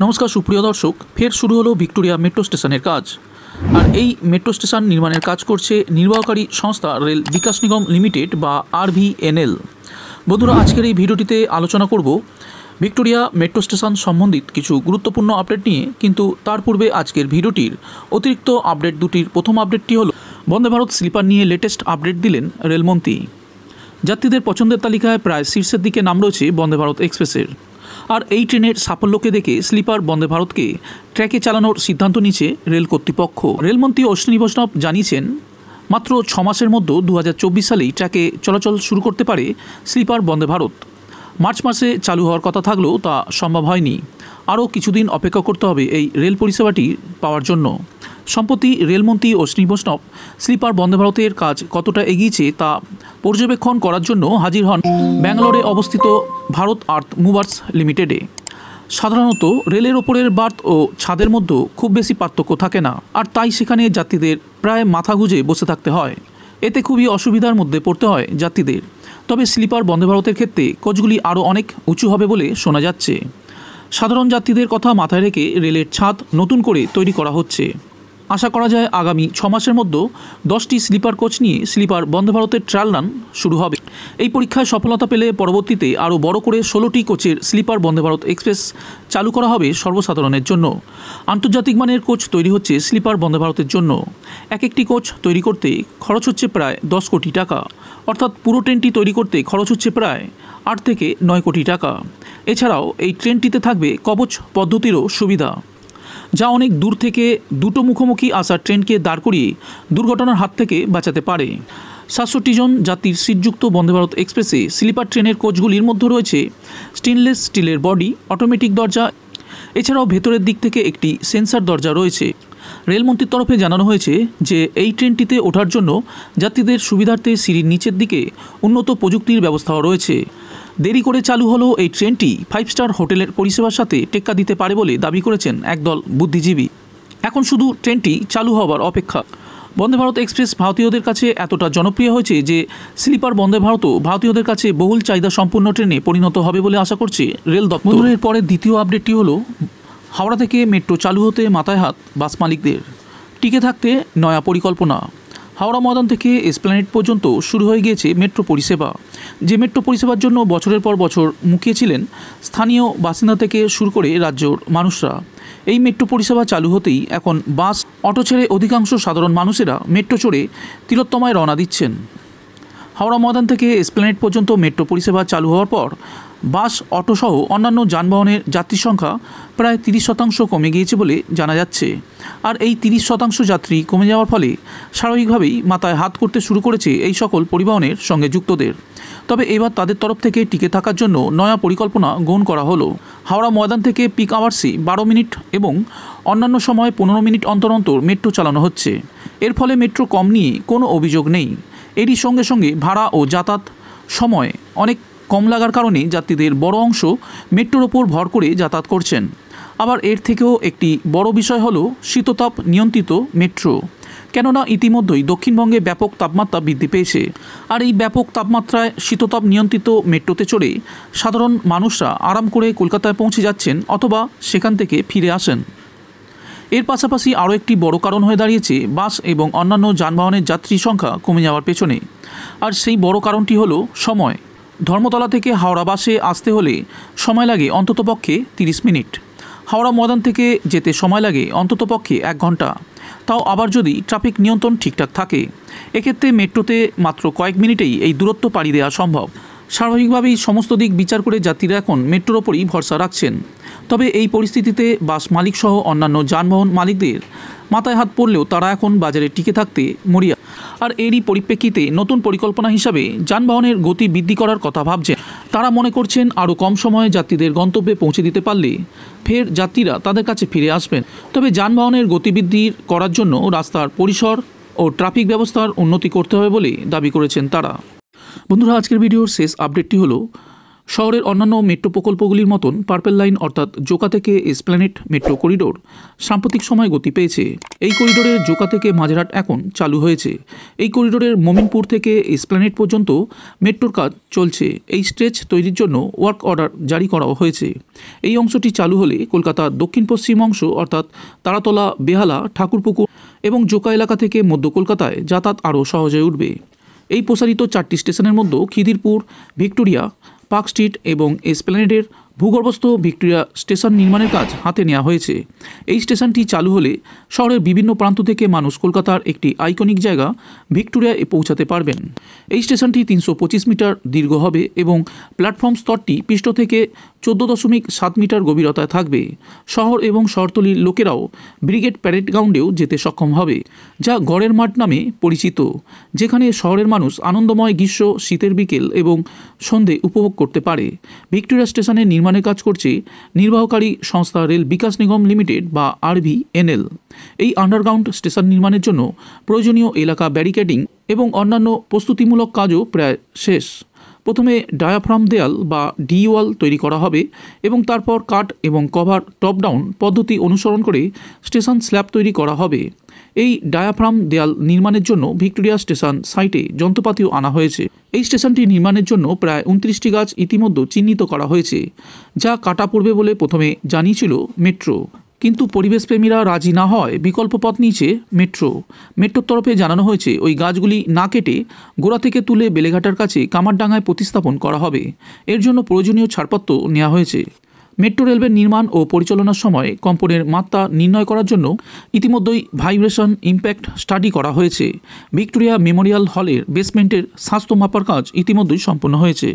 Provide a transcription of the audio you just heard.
नमस्कार सुप्रिय दर्शक फिर शुरू हलो ভিক্টোরিয়া मेट्रो स्टेशनर काज और এই मेट्रो स्टेशन निर्माणের কাজ করছে নির্বাহকারী সংস্থা রেল বিকাশ নিগম লিমিটেড বা RVNL। বন্ধুরা আজকের এই ভিডিওটিতে আলোচনা করব ভিক্টোরিয়া মেট্রো স্টেশন সম্বন্ধিত কিছু গুরুত্বপূর্ণ আপডেট নিয়ে, কিন্তু তার পূর্বে আজকের ভিডিওটির অতিরিক্ত আপডেট দুটির প্রথম আপডেটটি হলো বন্দে ভারত স্লিপার নিয়ে লেটেস্ট আপডেট দিলেন রেলমন্ত্রী। যাত্রীদের পছন্দের তালিকায় প্রায় শীর্ষের দিকে নাম রয়েছে বন্দে ভারত এক্সপ্রেসের। আর এই ট্রেনের সাফল্যকে দেখে স্লিপার বন্দে ভারতকে ট্র্যাকে চালানোর সিদ্ধান্ত নিয়েছে রেল কর্তৃপক্ষ। রেলমন্ত্রী অশ্বিনী বৈষ্ণব জানিয়েছেন, মাত্র 6 মাসের মধ্যে 2024 সালেই ট্র্যাকে চলাচল শুরু করতে পারে স্লিপার বন্দে ভারত। মার্চ মাসে চালু হওয়ার কথা থাকলেও তা সম্ভব হয়নি। আরও কিছুদিন অপেক্ষা করতে হবে এই রেল পরিষেবাটি পাওয়ার জন্য। সম্প্রতি রেলমন্ত্রী অশ্বিনী বৈষ্ণব স্লিপার বন্দে ভারতের কাজ কতটা এগিয়েছে তা পর্যবেক্ষণ করার জন্য হাজির হন ব্যাঙ্গালোরে অবস্থিত ভারত আর্থ মুভার্স লিমিটেডে। সাধারণত রেলের ওপরের বার্থ ও ছাদের মধ্যে খুব বেশি পার্থক্য থাকে না, আর তাই সেখানে যাত্রীদের প্রায় মাথা গুঁজে বসে থাকতে হয়। এতে খুবই অসুবিধার মধ্যে পড়তে হয় যাত্রীদের। তবে স্লিপার বন্দে ভারতের ক্ষেত্রে কোচগুলি আরও অনেক উঁচু হবে বলে শোনা যাচ্ছে। সাধারণ যাত্রীদের কথা মাথায় রেখে রেলের ছাদ নতুন করে তৈরি করা হচ্ছে। আশা করা যায় আগামী 6 মাসের মধ্যে 10টি স্লিপার কোচ নিয়ে স্লিপার বন্দে ভারতের ট্রায়াল রান শুরু হবে। এই পরীক্ষায় সফলতা পেলে পরবর্তীতে আরও বড় করে 16টি কোচের স্লিপার বন্দে ভারত এক্সপ্রেস চালু করা হবে সর্বসাধারণের জন্য। আন্তর্জাতিক মানের কোচ তৈরি হচ্ছে স্লিপার বন্দে ভারতের জন্য। এক একটি কোচ তৈরি করতে খরচ হচ্ছে প্রায় 10 কোটি টাকা, অর্থাৎ পুরো ট্রেনটি তৈরি করতে খরচ হচ্ছে প্রায় 8 থেকে 9 কোটি টাকা। এছাড়াও এই ট্রেনটিতে থাকবে কবচ পদ্ধতিরও সুবিধা, যা অনেক দূর থেকে দুটো মুখোমুখি আসা ট্রেনকে দাঁড় করিয়ে দুর্ঘটনার হাত থেকে বাঁচাতে পারে। 67 জন যাত্রীর সিটযুক্ত বন্দে ভারত এক্সপ্রেসে স্লিপার ট্রেনের কোচগুলির মধ্যে রয়েছে স্টেনলেস স্টিলের বডি, অটোমেটিক দরজা, এছাড়াও ভেতরের দিক থেকে একটি সেন্সার দরজা রয়েছে। রেলমন্ত্রীর তরফে জানানো হয়েছে যে এই ট্রেনটিতে ওঠার জন্য যাত্রীদের সুবিধার্থে সিঁড়ির নিচের দিকে উন্নত প্রযুক্তির ব্যবস্থাও রয়েছে। দেরি করে চালু হলেও এই ট্রেনটি 5 স্টার হোটেলের পরিষেবার সাথে টেক্কা দিতে পারে বলে দাবি করেছেন একদল বুদ্ধিজীবী। এখন শুধু ট্রেনটি চালু হওয়ার অপেক্ষা। বন্দে ভারত এক্সপ্রেস ভারতীয়দের কাছে এতটা জনপ্রিয় হয়েছে যে স্লিপার বন্দে ভারতও ভারতীয়দের কাছে বহুল চাহিদা সম্পূর্ণ ট্রেনে পরিণত হবে বলে আশা করছে রেল দপ্তর। এর পরে দ্বিতীয় আপডেটটি হলো হাওড়া থেকে মেট্রো চালু হতে মাথায় হাত বাস মালিকদের। টিকে থাকতে নয়া পরিকল্পনা। হাওড়া ময়দান থেকে এসপ্ল্যানেড পর্যন্ত শুরু হয়ে গিয়েছে মেট্রো পরিষেবা। যে মেট্রো পরিষেবার জন্য বছরের পর বছর মুখিয়েছিলেন স্থানীয় বাসিন্দা থেকে শুরু করে রাজ্যর মানুষরা। এই মেট্রো পরিষেবা চালু হতেই এখন বাস, অটো ছেড়ে অধিকাংশ সাধারণ মানুষেরা মেট্রো চড়ে তিলোত্তমায় রওনা দিচ্ছেন। হাওড়া ময়দান থেকে এসপ্ল্যানেড পর্যন্ত মেট্রো পরিষেবা চালু হওয়ার পর বাস, অটোসহ অন্যান্য যানবাহনের যাত্রী সংখ্যা প্রায় 30% কমে গিয়েছে বলে জানা যাচ্ছে। আর এই 30% যাত্রী কমে যাওয়ার ফলে স্বাভাবিকভাবেই মাথায় হাত করতে শুরু করেছে এই সকল পরিবহনের সঙ্গে যুক্তদের। তবে এবার তাদের তরফ থেকে টিকে থাকার জন্য নয়া পরিকল্পনা গ্রহণ করা হলো। হাওড়া ময়দান থেকে পিক আওয়ার্সে 12 মিনিট এবং অন্যান্য সময় 15 মিনিট অন্তর অন্তর মেট্রো চালানো হচ্ছে। এর ফলে মেট্রো কম নিয়ে কোনো অভিযোগ নেই। এরই সঙ্গে সঙ্গে ভাড়া ও যাতায়াত সময় অনেক কম লাগার কারণে যাত্রীদের বড় অংশ মেট্রোর ওপর ভর করে যাতায়াত করছেন। আবার এর থেকেও একটি বড় বিষয় হলো শীততাপ নিয়ন্ত্রিত মেট্রো। কেননা ইতিমধ্যেই দক্ষিণবঙ্গে ব্যাপক তাপমাত্রা বৃদ্ধি পেয়েছে, আর এই ব্যাপক তাপমাত্রায় শীততাপ নিয়ন্ত্রিত মেট্রোতে চড়ে সাধারণ মানুষরা আরাম করে কলকাতায় পৌঁছে যাচ্ছেন অথবা সেখান থেকে ফিরে আসেন। এর পাশাপাশি আরও একটি বড় কারণ হয়ে দাঁড়িয়েছে বাস এবং অন্যান্য যানবাহনের যাত্রী সংখ্যা কমে যাওয়ার পেছনে। আর সেই বড় কারণটি হলো সময়। ধর্মতলা থেকে হাওড়া বাসে আসতে হলে সময় লাগে অন্ততপক্ষে 30 মিনিট। হাওড়া ময়দান থেকে যেতে সময় লাগে অন্ততপক্ষে 1 ঘন্টা। তাও আবার যদি ট্রাফিক নিয়ন্ত্রণ ঠিকঠাক থাকে। এক্ষেত্রে মেট্রোতে মাত্র কয়েক মিনিটেই এই দূরত্ব পাড়ি দেওয়া সম্ভব। স্বাভাবিকভাবেই সমস্ত দিক বিচার করে যাত্রীরা এখন মেট্রোর ওপরই ভরসা রাখছেন। তবে এই পরিস্থিতিতে বাস মালিকসহ অন্যান্য যানবাহন মালিকদের মাথায় হাত পড়লেও তারা এখন বাজারে টিকে থাকতে মরিয়া। আর এরই পরিপ্রেক্ষিতে নতুন পরিকল্পনা হিসাবে যানবাহনের গতি বৃদ্ধি করার কথা ভাবছেন। তারা মনে করছেন আরও কম সময়ে যাত্রীদের গন্তব্যে পৌঁছে দিতে পারলে ফের যাত্রীরা তাদের কাছে ফিরে আসবেন। তবে যানবাহনের গতিবৃদ্ধি করার জন্য রাস্তার পরিসর ও ট্রাফিক ব্যবস্থার উন্নতি করতে হবে বলে দাবি করেছেন তারা। বন্ধুরা আজকের ভিডিওর শেষ আপডেটটি হলো শহরের অন্যান্য মেট্রো প্রকল্পগুলির মতন পার্পেল লাইন অর্থাৎ জোকা থেকে এসপ্ল্যানেড মেট্রো করিডোর সাম্প্রতিক সময় গতি পেয়েছে। এই করিডোরের জোকা থেকে মাঝেরহাট এখন চালু হয়েছে। এই করিডোরের মমিনপুর থেকে এসপ্ল্যানেড পর্যন্ত মেট্রোর কাজ চলছে। এই স্ট্রেচ তৈরির জন্য ওয়ার্ক অর্ডার জারি করা হয়েছে। এই অংশটি চালু হলে কলকাতার দক্ষিণ পশ্চিম অংশ অর্থাৎ তারাতলা, বেহালা, ঠাকুরপুকুর এবং জোকা এলাকা থেকে মধ্য কলকাতায় যাতায়াত আরও সহজ হয়ে উঠবে। এই প্রসারিত 4টি স্টেশনের মধ্যে খিদিরপুর, ভিক্টোরিয়া, পার্ক স্ট্রিট এবং এসপ্ল্যানেডের ভূগর্ভস্থ ভিক্টোরিয়া স্টেশন নির্মাণের কাজ হাতে নেওয়া হয়েছে। এই স্টেশনটি চালু হলে শহরের বিভিন্ন প্রান্ত থেকে মানুষ কলকাতার একটি আইকনিক জায়গা ভিক্টোরিয়ায় পৌঁছাতে পারবেন। এই স্টেশনটি 325 মিটার দীর্ঘ হবে এবং প্ল্যাটফর্ম স্তরটি পৃষ্ঠ থেকে 14.7 মিটার গভীরতায় থাকবে। শহর এবং শহরতলির লোকেরাও ব্রিগেড প্যারেড গ্রাউন্ডেও যেতে সক্ষম হবে, যা গড়ের মাঠ নামে পরিচিত, যেখানে শহরের মানুষ আনন্দময় গ্রীষ্ম, শীতের বিকেল এবং সন্ধে উপভোগ করতে পারে। ভিক্টোরিয়া স্টেশনের নির্মাণের কাজ করছে নির্বাহকারী সংস্থা রেল বিকাশ নিগম লিমিটেড বা RVNL। এই আন্ডারগ্রাউন্ড স্টেশন নির্মাণের জন্য প্রয়োজনীয় এলাকা ব্যারিকেডিং এবং অন্যান্য প্রস্তুতিমূলক কাজও প্রায় শেষ। প্রথমে ডায়াফ্রাম দেয়াল বা ডি ওয়াল তৈরি করা হবে এবং তারপর কাট এবং কভার টপ ডাউন পদ্ধতি অনুসরণ করে স্টেশন স্ল্যাব তৈরি করা হবে। এই ডায়াফ্রাম দেয়াল নির্মাণের জন্য ভিক্টোরিয়া স্টেশন সাইটে যন্ত্রপাতিও আনা হয়েছে। এই স্টেশনটি নির্মাণের জন্য প্রায় 29টি গাছ ইতিমধ্যে চিহ্নিত করা হয়েছে, যা কাটা পড়বে বলে প্রথমে জানিয়েছিল মেট্রো, কিন্তু পরিবেশপ্রেমীরা রাজি না হয় বিকল্প পথ নিয়েছে মেট্রোর তরফে জানানো হয়েছে ওই গাছগুলি না কেটে গোড়া থেকে তুলে বেলেঘাটার কাছে কামারডাঙ্গায় প্রতিস্থাপন করা হবে। এর জন্য প্রয়োজনীয় ছাড়পত্র নেওয়া হয়েছে। মেট্রো রেলওয়ের নির্মাণ ও পরিচালনার সময় কম্পনের মাত্রা নির্ণয় করার জন্য ইতিমধ্যেই ভাইব্রেশন ইম্প্যাক্ট স্টাডি করা হয়েছে। ভিক্টোরিয়া মেমোরিয়াল হলের বেসমেন্টের স্বাস্থ্য মাপার কাজ ইতিমধ্যেই সম্পন্ন হয়েছে।